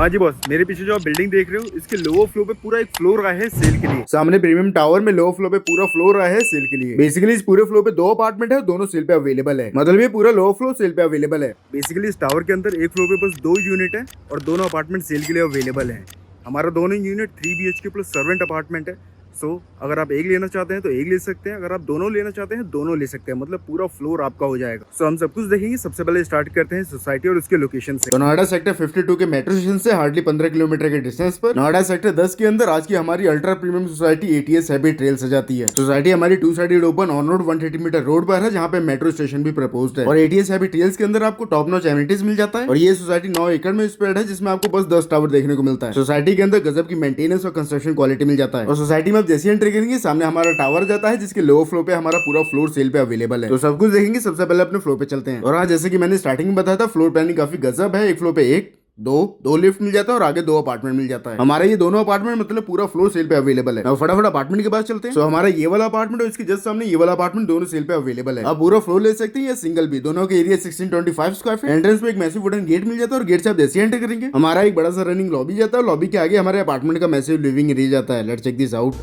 हाँ जी बॉस, मेरे पीछे जो आप बिल्डिंग देख रहे हो इसके लोअर फ्लोर पे पूरा एक फ्लोर आया है सेल के लिए। सामने प्रीमियम टावर में लोअर फ्लोर पे पूरा फ्लोर आया है सेल के लिए। बेसिकली इस पूरे फ्लोर पे 2 अपार्टमेंट है, दोनों सेल पे अवेलेबल है। मतलब ये पूरा लोअर फ्लोर सेल पे अवेलेबल है। बेसिकली इस टावर के अंदर एक फ्लोर पे बस 2 यूनिट है और दोनों अपार्टमेंट सेल के लिए अवेलेबल है। हमारा दोनों unit 3 BHK plus servant apartment है। सो अगर आप एक लेना चाहते हैं तो एक ले सकते हैं, अगर आप दोनों लेना चाहते हैं दोनों ले सकते हैं। मतलब पूरा फ्लोर आपका हो जाएगा। सो हम सब कुछ देखेंगे। सबसे पहले स्टार्ट करते हैं सोसाइटी और उसके लोकेशन से। तो नोएडा सेक्टर 52 के मेट्रो स्टेशन से हार्डली 15 किलोमीटर के डिस्टेंस पर नोएडा सेक्टर 10 के अंदर आज की हमारी ultra premium society ATS heavy trail से जाती है। सोसाइटी हमारी 2 sided open on road 130 metre road पर है, जहाँ पे मेट्रो स्टेशन भी प्रपोज्ड है। और ATS हैवी ट्रेल्स के अंदर आपको टॉप नॉच एमिनिटीज मिल जाता है। और ये सोसाइटी 9 एकड़ में स्प्रेड है, जिसमें आपको बस 10 टावर देखने को मिलता है। सोसाइटी के अंदर गजब की मेंटेनेंस और कंस्ट्रक्शन क्वालिटी मिल जाता है। और सोसाइटी में आप जैसे एंट्री करेंगे सामने हमारा टावर जाता है, जिसके लोअर फ्लोर पे हमारा पूरा फ्लोर सेल पे अवेलेबल है। तो सब कुछ देखेंगे। सबसे पहले अपने फ्लोर पे चलते हैं। और हाँ, जैसे कि मैंने स्टार्टिंग में बताया था, फ्लोर प्लानिंग काफी गजब है। एक फ्लोर पे दो लिफ्ट मिल जाता है और आगे 2 अपार्टमेंट मिल जाता है। हमारे ये दोनों अपार्टमेंट मतलब पूरा फ्लोर सेल पे अवेलेबल है। अब फटाफट अपार्टमेंट के पास चलते हैं। तो हमारा ये वाला अपार्टमेंट और इसके जस्ट सामने ये वाला अपार्टमेंट दोनों सेल पे अवेलेबल है। आप पूरा फ्लोर ले सकते हैं या सिंगल भी। दोनों के एरिया 1625 स्क्वायर फीट। एंट्रेंस पे एक मैसिव वुडन गेट मिल जाता है और गेट से आप जैसे एंटर करेंगे हमारा एक बड़ा सा रनिंग लॉबी जाता है। लॉबी के आगे हमारे अपार्टमेंट का मैसिव लिविंग एरिया जाता है। Let's check this out.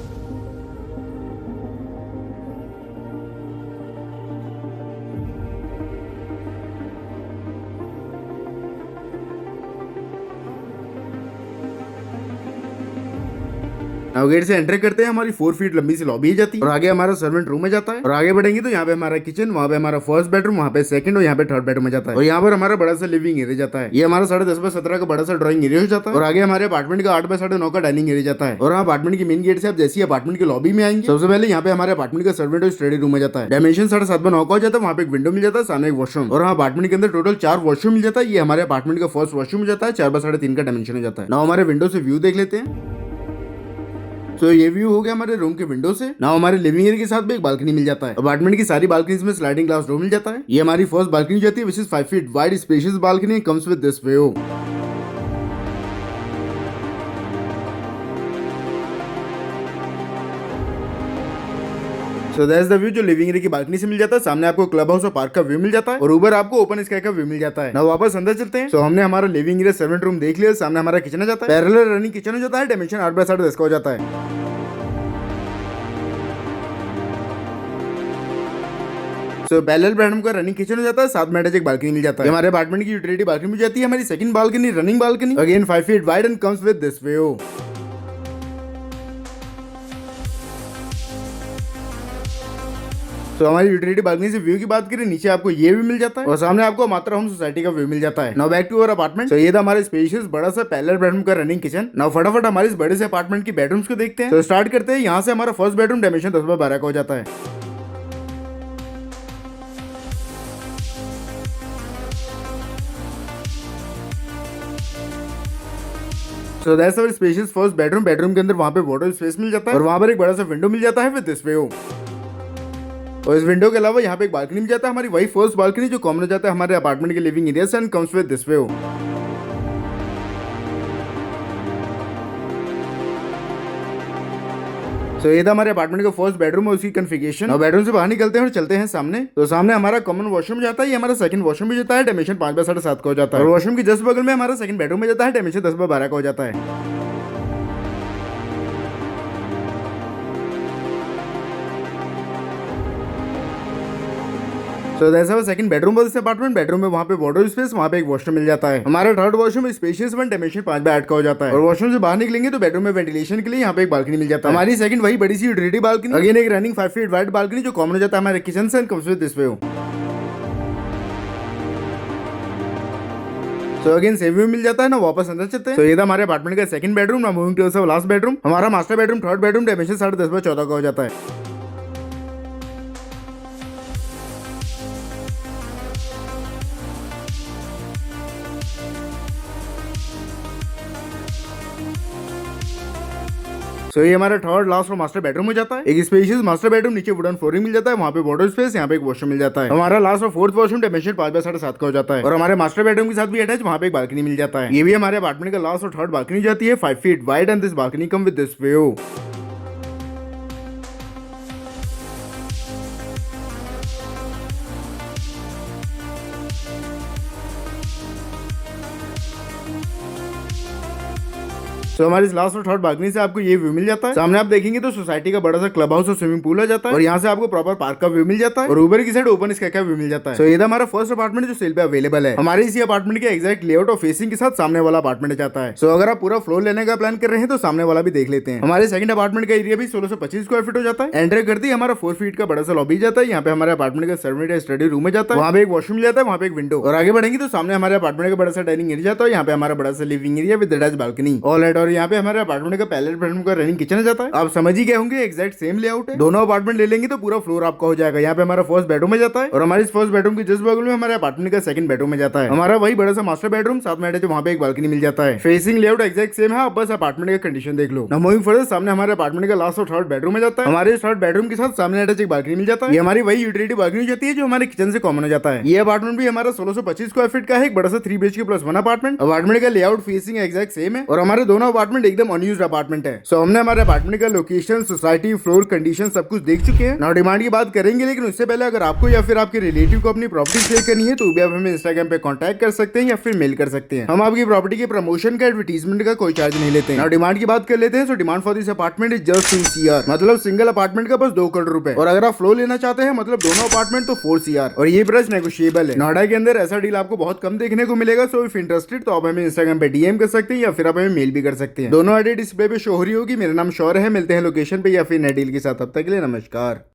Gate से एंटर करते हैं, हमारी 4 फीट लंबी सी लॉबी जाती है और आगे हमारा सर्वेंट रूम में जाता है। और आगे बढ़ेंगे तो यहाँ पे हमारा किचन, वहाँ पे हमारा फर्स्ट बेडरूम, वहाँ पे सेकंड और यहाँ पे थर्ड बेडरूम में जाता है। और यहाँ पर हमारा बड़ा सा लिविंग एरिया जाता है। ये हमारा 10.5 बाय 17 का बड़ा सा ड्राइंग एरिया हो जाता है। और आगे हमारे अपार्टमेंट का 8 बाय 9.5 का डाइनिंग एरिया जाता है। और अपार्टमेंट की मेन गेट से आप जैसे अपार्टमेंट की लॉबी में आएंगे सबसे पहले यहाँ पे हमारे अपार्टमेंट का सर्वेंट और स्टडी रूम में जाता है। डायमेंशन 7.5 बाय 9 का हो जाता है। वहाँ पे एक विंडो मिल जाता है, सामने एक वॉशरूम। और अपार्टमेंट के अंदर टोटल 4 वॉशरूम मिल जाता है। ये हमारे अपार्टमेंट का फर्स्ट वॉशरूम जाता है। 4 बाय 3.5 का डायमेंशन हो जाता है। ना हमारे विंडो से व्यू देख लेते हैं। तो ये व्यू हो गया हमारे रूम के विंडो से। ना हमारे लिविंग एरिया के साथ भी एक बालकनी मिल जाता है। अपार्टमेंट की सारी बालकनीज में स्लाइडिंग ग्लास डोर मिल जाता है। ये हमारी फर्स्ट बालकनी जाती है, which is 5 feet wide spacious balcony, comes with this view. So that's the view जो लिविंग एरिया की बालकनी से मिल जाता है। सामने आपको क्लब हाउस और पार्क का व्यू मिल जाता है और ऊपर आपको ओपन स्काई का व्यू मिल जाता है। ना वापस अंदर चलते हैं। So हमने हमारा लिविंग एरिया सर्वेंट रूम देख लिया। सामने हमारा किचन आ जाता है। पैरेलल रनिंग किचन हो जाता है। डायमेंशन 8 बाय 10 का हो जाता है। तो पैरेलल बेडरूम का रनिंग किचन हो जाता है, साथ में अटैच एक बालकनी मिल जाता है। हमारे अपार्टमेंट की यूटिलिटी बालकनी मिल जाती है। हमारी second balcony running balcony, again 5 feet wide and comes with this view. तो हमारी यूटिलिटी बालकनी से व्यू की बात करें, नीचे आपको ये भी मिल जाता है और सामने आपको मात्रा होम सोसाइटी का व्यू मिल जाता है। Now back to our apartment. तो ये था हमारे स्पेशियस बड़ा सा पैरेलल बेडरूम का रनिंग किचन। नाउ फटाफट हमारे इस बड़े से अपार्टमेंट की बेडरूम्स को देखते हैं। तो स्टार्ट करते हैं। यहाँ से हमारा फर्स्ट बेडरूम डायमेंशन 10 बाय 12 का हो जाता है। So that's our spacious first bedroom। Bedroom के अंदर वहाँ पे वाटर स्पेस मिल जाता है और वहाँ पर एक बड़ा सा विंडो मिल जाता है विद दिस व्यू। और इस विंडो के अलावा यहाँ पे एक बालकनी मिल जाता है, हमारी वही फर्स्ट बालकनी जो कॉमन हो जाता है हमारे अपार्टमेंट के लिविंग एरिया से and comes with this view. तो ये था हमारे अपार्टमेंट का फर्स्ट बेडरूम और उसकी कॉन्फ़िगरेशन। और बेडरूम से बाहर निकलते हैं और चलते हैं सामने। तो सामने हमारा कॉमन वॉशरूम जाता है। ये हमारा सेकंड वॉशरूम भी जाता है। डायमेंशन 5 बाय 7.5 का हो जाता है। और वॉशरूम की जस्ट बगल में हमारा सेकंड बेडरूम में जाता है। डायमेंशन 10 बाय 12 का हो जाता है। तो दैट्स आवर सेकंड बेडरूम वाला अपार्टमेंट। बेडरूम में वहाँ पे वाटर स्पेस, वहाँ पे एक वॉशरूम मिल जाता है। हमारा third washroom spacious one, dimension 5 by 8 का हो जाता है। और वॉशरूम से बाहर निकलेंगे तो बेडरूम में वेंटिलेशन के लिए यहाँ पे एक बालकनी मिल जाता है। हमारी सेकंड वही बड़ी सी यूटिलिटी बालकनी, अगेन एक रनिंग 5 फीट वाइड बालकनी जो कॉमन हो जाता है हमारे किचन से and comes with this view. तो अगेन सेम व्यू मिल जाता है। ना वापस अंदर चलते हैं। तो ये था हमारे अपार्टमेंट का second bedroom. Now moving to last bedroom. हमारा master bedroom third bedroom dimension 10.5 by 14 का हो जाता है। सो ये हमारा थर्ड लास्ट और मास्टर बेडरूम हो जाता है। एक स्पेशियस मास्टर बेडरूम, नीचे वुडन फ्लोरिंग मिल जाता है, वहाँ पे वाटर स्पेस, यहाँ पे एक वॉशरूम मिल जाता है। हमारा लास्ट और फोर्थ वॉशरूम डायमेंशन 5 बाय 7.5 का हो जाता है। और हमारे मास्टर बेडरूम के साथ भी अटैच वहाँ पे एक बालकनी मिल जाता है। ये भी हमारे अपार्टमेंट का लास्ट और थर्ड बालकनी जाती है, 5 feet wide and this balcony come with this view. तो हमारे इस लास्ट और थर्ड बालकनी से आपको ये व्यू मिल जाता है। सामने आप देखेंगे तो सोसाइटी का बड़ा सा क्लब हाउस और स्विमिंग पूल आ जाता है और यहाँ से आपको प्रॉपर पार्क का व्यू मिल जाता है और ऊपर की साइड ओपन स्काई का व्यू मिल जाता है। तो ये था हमारा फर्स्ट अपार्टमेंट जो सेल पे अवेलेबल है। हमारे इसी अपार्टमेंट के एक्जैक्ट लेआउट और फेसिंग के साथ सामने वाला अपार्टमेंट जाता है। सो अगर आप पूरा फ्लोर लेने का प्लान कर रहे हैं तो सामने वाला भी देख लेते हैं। हमारे सेकंड अपार्टमेंट का एरिया भी 1625 स्क्वायर फीट हो जाता है। एंटर करते ही हमारा 4 फीट का बड़ा सा लॉबी जाता है। यहाँ पे हमारे अपार्टमेंट का सर्वेंट स्टडी रूम में जाता है, वहाँ पे एक वॉशरूम जाता है, वहाँ पे एक विंडो और आगे बढ़ेंगे तो सामने हमारे अपार्टमेंट का बड़ा सा डाइनिंग एरिया जाता है। यहाँ पे हमारा बड़ा सा living area with attached balcony all right. और यहाँ पे हमारे अपार्टमेंट का पैलेट बेडरूम का रनिंग किचन जाता है। आप समझ ही गए होंगे एक्जैक्ट सेम लेआउट है। दोनों अपार्टमेंट ले लेंगे तो पूरा फ्लोर आपका हो जाएगा। यहाँ पे हमारा फर्स्ट बेडरूम में जाता है और हमारे इस फर्स्ट बेडरूम के जस्ट बगल में हमारे अपार्टमेंट का सेकंड बेडरूम में जाता है। हमारा वही बड़ा सा मास्टर बेडरूम साथ में है, वहाँ पे एक बालकनी मिल जाता है। फेसिंग लेआउट एक्जैक्ट सेम है, आप बस अपार्टमेंट का कंडीशन देख लो। मूविंग फर्दर सामने हमारे अपार्टमेंट का लास्ट और थर्ड बेडरूम में जाता है। हमारे थर्ड बेडरूम के साथ सामने अटैच एक बालकनी मिल जाता है। ये हमारी वही यूटिलिटी बालकनी जाती है जो हमारे किचन से कॉमन हो जाता है। ये अपार्टमेंट भी हमारा 1625 स्क्वायर फीट का है, एक बड़ा सा 3 BHK प्लस 1 अपार्टमेंट। अपार्टमेंट का लेआउट फेसिंग एक्जैक्ट सेम है और हमारे दोनों अपार्टमेंट एकदम अनयूज्ड अपार्टमेंट है। सो हमने हमारे अपार्टमेंट का लोकेशन, सोसाइटी, फ्लोर कंडीशन सब कुछ देख चुके हैं। नाउ डिमांड की बात करेंगे, लेकिन उससे पहले अगर आपको या फिर आपके रिलेटिव को अपनी प्रॉपर्टी सेल करनी है तो भी आप हमें इंस्टाग्राम पे कांटेक्ट कर सकते हैं या फिर मेल कर सकते हैं। हम आपकी प्रॉपर्टी के प्रमोशन का, एडवर्टीजमेंट का कोई चार्ज नहीं लेते हैं। नाउ डिमांड की बात कर लेते हैं। So demand for this apartment is just 2 CR, मतलब सिंगल अपार्टमेंट का बस 2 करोड़ रुपए। और अगर आप फ्लोर लेना चाहते हैं मतलब दोनों अपार्टमेंट तो 4 CR और ये प्राइस नेगोशिएबल है। नोएडा के अंदर ऐसा डील आपको बहुत कम देखने को मिलेगा। सो इफ इंटरेस्टेड तो आप हमें इंस्टाग्राम पे DM कर सकते हैं या फिर आप हमें मेल भी कर सकते हैं। दोनों आईडी डिस्प्ले पे शो हो रही होगी। मेरा नाम शौर्य है। मिलते हैं लोकेशन पे या फिर नए डील के साथ। अब तक के लिए नमस्कार।